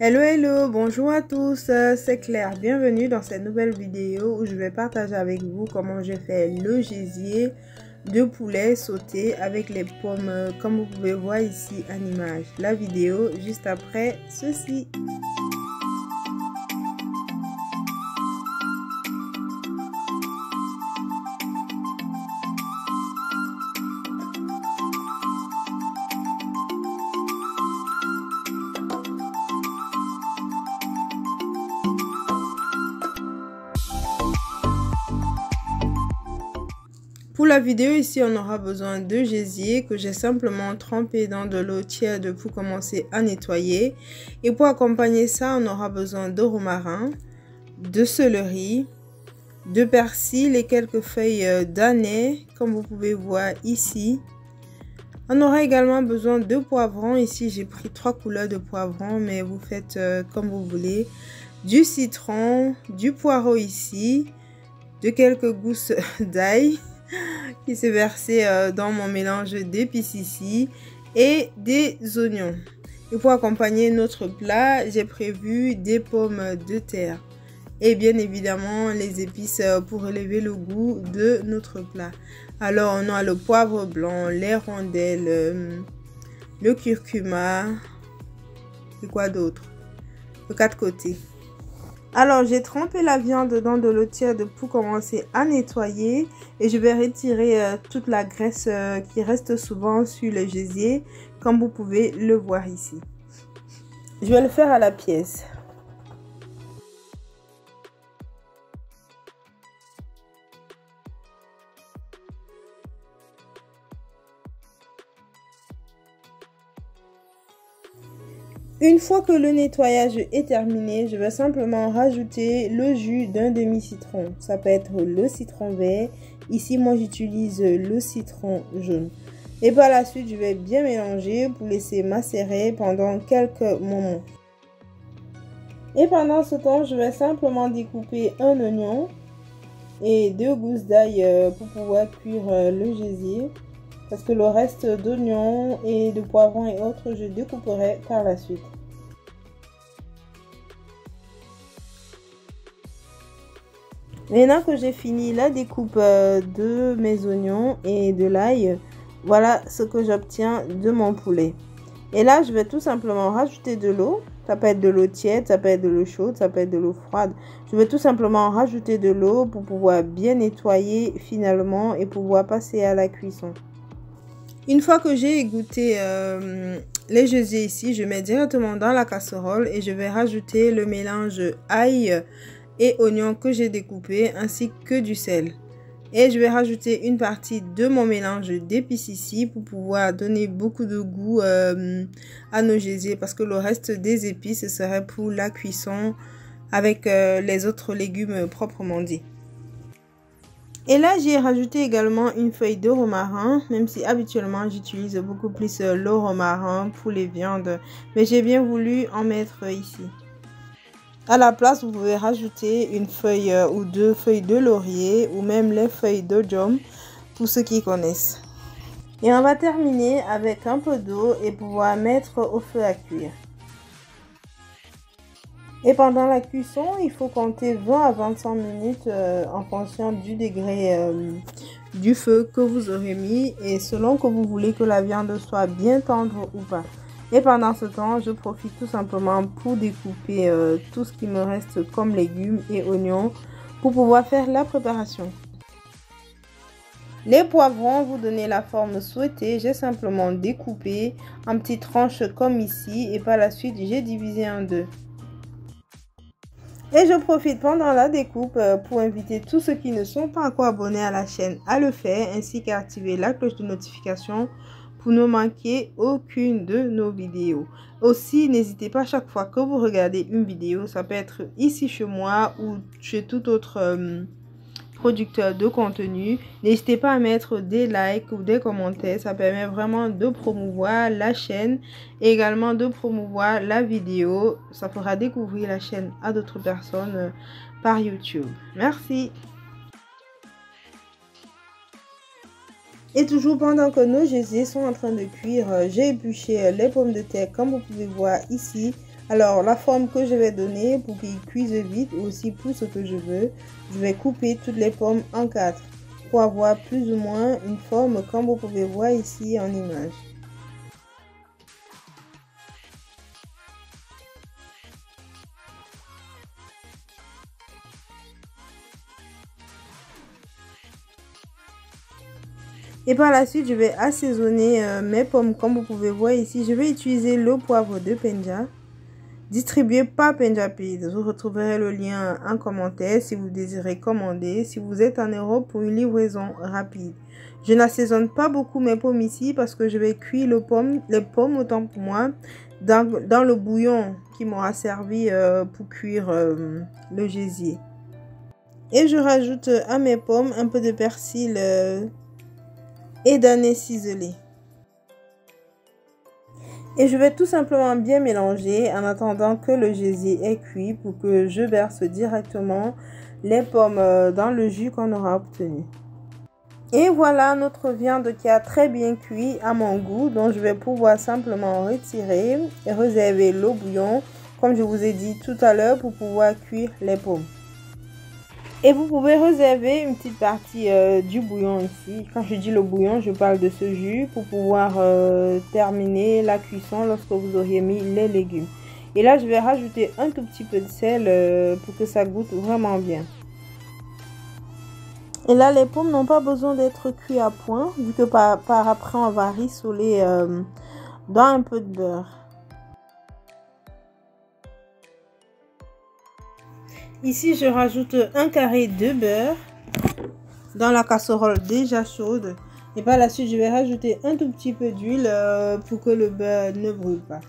Hello, hello, bonjour à tous, c'est Claire. Bienvenue dans cette nouvelle vidéo où je vais partager avec vous comment j'ai fait le gésier de poulet sauté avec les pommes, comme vous pouvez voir ici en image. La vidéo juste après ceci. Pour la vidéo ici, on aura besoin de gésier que j'ai simplement trempé dans de l'eau tiède pour commencer à nettoyer. Et pour accompagner ça, on aura besoin de romarin, de céleri, de persil et quelques feuilles d'aneth, comme vous pouvez voir ici. On aura également besoin de poivrons. Ici, j'ai pris 3 couleurs de poivrons, mais vous faites comme vous voulez. Du citron, du poireau ici, de quelques gousses d'ail qui s'est versé dans mon mélange d'épices ici et des oignons. Et pour accompagner notre plat, j'ai prévu des pommes de terre et bien évidemment les épices pour élever le goût de notre plat. Alors on a le poivre blanc, les rondelles, le curcuma et quoi d'autre, de 4 côtés. Alors, j'ai trempé la viande dans de l'eau tiède pour commencer à nettoyer et je vais retirer toute la graisse qui reste souvent sur le gésier, comme vous pouvez le voir ici. Je vais le faire à la pièce. Une fois que le nettoyage est terminé, je vais simplement rajouter le jus d'un demi-citron. Ça peut être le citron vert. Ici, moi, j'utilise le citron jaune. Et par la suite, je vais bien mélanger pour laisser macérer pendant quelques moments. Et pendant ce temps, je vais simplement découper un oignon et 2 gousses d'ail pour pouvoir cuire le gésier. Parce que le reste d'oignons et de poivrons et autres, je découperai par la suite. Maintenant que j'ai fini la découpe de mes oignons et de l'ail, voilà ce que j'obtiens de mon poulet. Et là, je vais tout simplement rajouter de l'eau. Ça peut être de l'eau tiède, ça peut être de l'eau chaude, ça peut être de l'eau froide. Je vais tout simplement rajouter de l'eau pour pouvoir bien nettoyer finalement et pouvoir passer à la cuisson. Une fois que j'ai égoutté les gésiers ici, je mets directement dans la casserole et je vais rajouter le mélange ail et oignon que j'ai découpé ainsi que du sel. Et je vais rajouter une partie de mon mélange d'épices ici pour pouvoir donner beaucoup de goût à nos gésiers parce que le reste des épices serait pour la cuisson avec les autres légumes proprement dit. Et là, j'ai rajouté également une feuille de romarin, même si habituellement j'utilise beaucoup plus le romarin pour les viandes. Mais j'ai bien voulu en mettre ici. À la place, vous pouvez rajouter une feuille ou 2 feuilles de laurier ou même les feuilles de djom pour ceux qui connaissent. Et on va terminer avec un peu d'eau et pouvoir mettre au feu à cuire. Et pendant la cuisson, il faut compter 20 à 25 minutes en fonction du degré du feu que vous aurez mis et selon que vous voulez que la viande soit bien tendre ou pas. Et pendant ce temps, je profite tout simplement pour découper tout ce qui me reste comme légumes et oignons pour pouvoir faire la préparation. Les poivrons, vous donnez la forme souhaitée. J'ai simplement découpé en petites tranches comme ici et par la suite, j'ai divisé en deux. Et je profite pendant la découpe pour inviter tous ceux qui ne sont pas encore abonnés à la chaîne à le faire, ainsi qu'à activer la cloche de notification pour ne manquer aucune de nos vidéos. Aussi, n'hésitez pas chaque fois que vous regardez une vidéo, ça peut être ici chez moi ou chez tout autre producteur de contenu, n'hésitez pas à mettre des likes ou des commentaires. Ça permet vraiment de promouvoir la chaîne et également de promouvoir la vidéo. Ça fera découvrir la chaîne à d'autres personnes par YouTube. Merci. Et toujours pendant que nos gésiers sont en train de cuire, j'ai épluché les pommes de terre comme vous pouvez voir ici Alors, la forme que je vais donner pour qu'il cuise vite ou aussi pour ce que je veux, je vais couper toutes les pommes en 4 pour avoir plus ou moins une forme comme vous pouvez voir ici en image. Et par la suite, je vais assaisonner mes pommes comme vous pouvez voir ici. Je vais utiliser le poivre de Penja, distribué par Penjapid. Vous retrouverez le lien en commentaire si vous désirez commander, si vous êtes en Europe pour une livraison rapide. Je n'assaisonne pas beaucoup mes pommes ici parce que je vais cuire les pommes autant pour moi dans le bouillon qui m'aura servi pour cuire le gésier. Et je rajoute à mes pommes un peu de persil et d'anis ciselé. Et je vais tout simplement bien mélanger en attendant que le gésier est cuit pour que je verse directement les pommes dans le jus qu'on aura obtenu. Et voilà notre viande qui a très bien cuit à mon goût, donc je vais pouvoir simplement retirer et réserver le bouillon comme je vous ai dit tout à l'heure pour pouvoir cuire les pommes. Et vous pouvez réserver une petite partie du bouillon ici. Quand je dis le bouillon, je parle de ce jus pour pouvoir terminer la cuisson lorsque vous auriez mis les légumes. Et là, je vais rajouter un tout petit peu de sel pour que ça goûte vraiment bien. Et là, les pommes n'ont pas besoin d'être cuites à point, vu que par après, on va rissoler dans un peu de beurre. Ici, je rajoute un carré de beurre dans la casserole déjà chaude. Et par la suite, je vais rajouter un tout petit peu d'huile pour que le beurre ne brûle pas.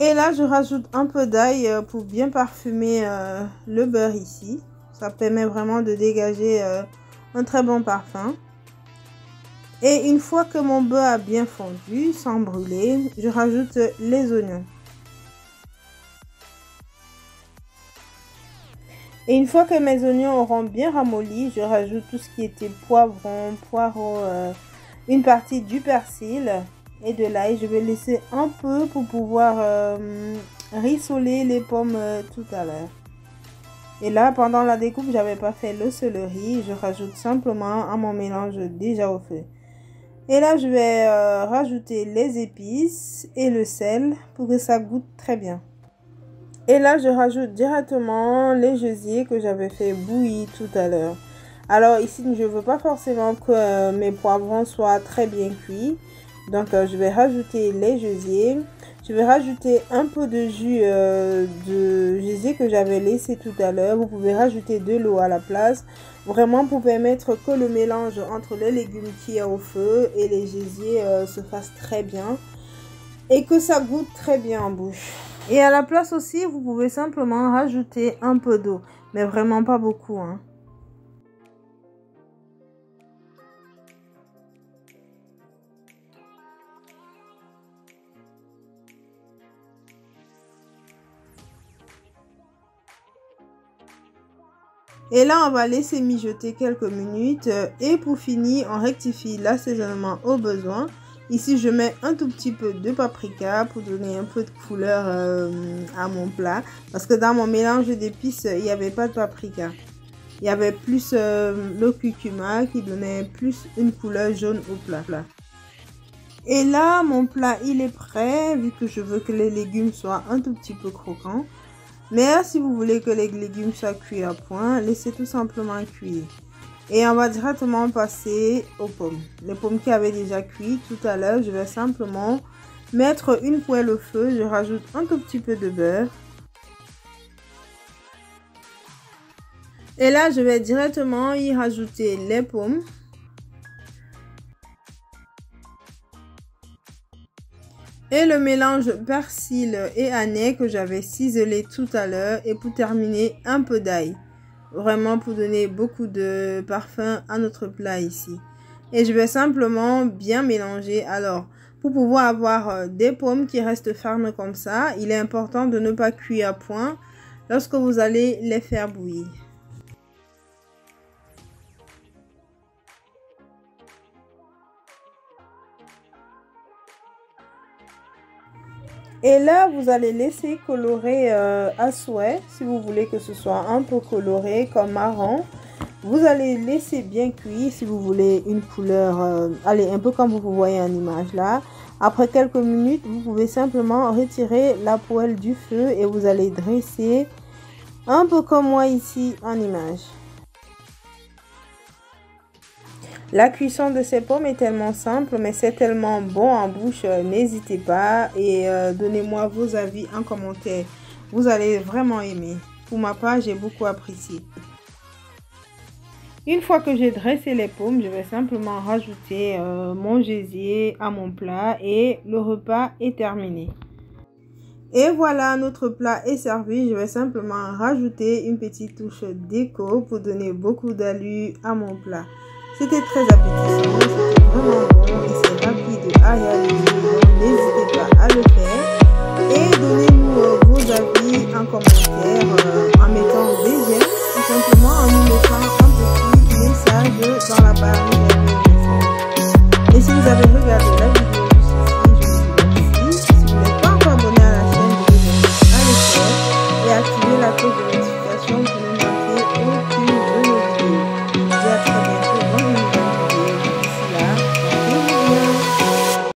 Et là, je rajoute un peu d'ail pour bien parfumer le beurre ici. Ça permet vraiment de dégager un très bon parfum. Et une fois que mon beurre a bien fondu, sans brûler, je rajoute les oignons. Et une fois que mes oignons auront bien ramolli, je rajoute tout ce qui était poivron, poireau, une partie du persil et de l'ail. Je vais laisser un peu pour pouvoir rissoler les pommes tout à l'heure. Et là, pendant la découpe, j'avais pas fait le céleri. Je rajoute simplement à mon mélange déjà au feu. Et là, je vais rajouter les épices et le sel pour que ça goûte très bien. Et là, je rajoute directement les gésiers que j'avais fait bouillir tout à l'heure. Alors ici, je ne veux pas forcément que mes poivrons soient très bien cuits. Donc, je vais rajouter les gésiers. Je vais rajouter un peu de jus de gésier que j'avais laissé tout à l'heure. Vous pouvez rajouter de l'eau à la place. Vraiment pour permettre que le mélange entre les légumes qui est au feu et les gésiers se fasse très bien. Et que ça goûte très bien en bouche. Et à la place aussi, vous pouvez simplement rajouter un peu d'eau. Mais vraiment pas beaucoup, hein. Et là, on va laisser mijoter quelques minutes. Et pour finir, on rectifie l'assaisonnement au besoin. Ici, je mets un tout petit peu de paprika pour donner un peu de couleur à mon plat. Parce que dans mon mélange d'épices, il n'y avait pas de paprika. Il y avait plus le curcuma qui donnait plus une couleur jaune au plat. Et là, mon plat, il est prêt, vu que je veux que les légumes soient un tout petit peu croquants. Mais si vous voulez que les légumes soient cuits à point, laissez tout simplement cuire. Et on va directement passer aux pommes. Les pommes qui avaient déjà cuit tout à l'heure, je vais simplement mettre une poêle au feu. Je rajoute un tout petit peu de beurre. Et là, je vais directement y rajouter les pommes. Et le mélange persil et anis que j'avais ciselé tout à l'heure. Et pour terminer, un peu d'ail. Vraiment pour donner beaucoup de parfum à notre plat ici. Et je vais simplement bien mélanger. Alors, pour pouvoir avoir des pommes qui restent fermes comme ça, il est important de ne pas cuire à point lorsque vous allez les faire bouillir. Et là, vous allez laisser colorer à souhait. Si vous voulez que ce soit un peu coloré comme marron, vous allez laisser bien cuire. Si vous voulez une couleur, allez, un peu comme vous voyez en image là. Après quelques minutes, vous pouvez simplement retirer la poêle du feu et vous allez dresser un peu comme moi ici en image. La cuisson de ces pommes est tellement simple, mais c'est tellement bon en bouche. N'hésitez pas et donnez-moi vos avis en commentaire. Vous allez vraiment aimer. Pour ma part, j'ai beaucoup apprécié. Une fois que j'ai dressé les pommes, je vais simplement rajouter mon gésier à mon plat et le repas est terminé. Et voilà, notre plat est servi. Je vais simplement rajouter une petite touche déco pour donner beaucoup d'allure à mon plat. C'était très appétissant, c'était vraiment bon et c'est rapide à réaliser, donc n'hésitez pas à le faire. Et donnez-nous vos avis en commentaire en mettant des j'aime, tout simplement en nous laissant un petit message dans la barre de messages. Et si vous avez regardé la vidéo jusqu'ici, je vous remercie. Si vous n'êtes pas encore abonné à la chaîne, je vous invite à le faire et activer la cloche de notification pour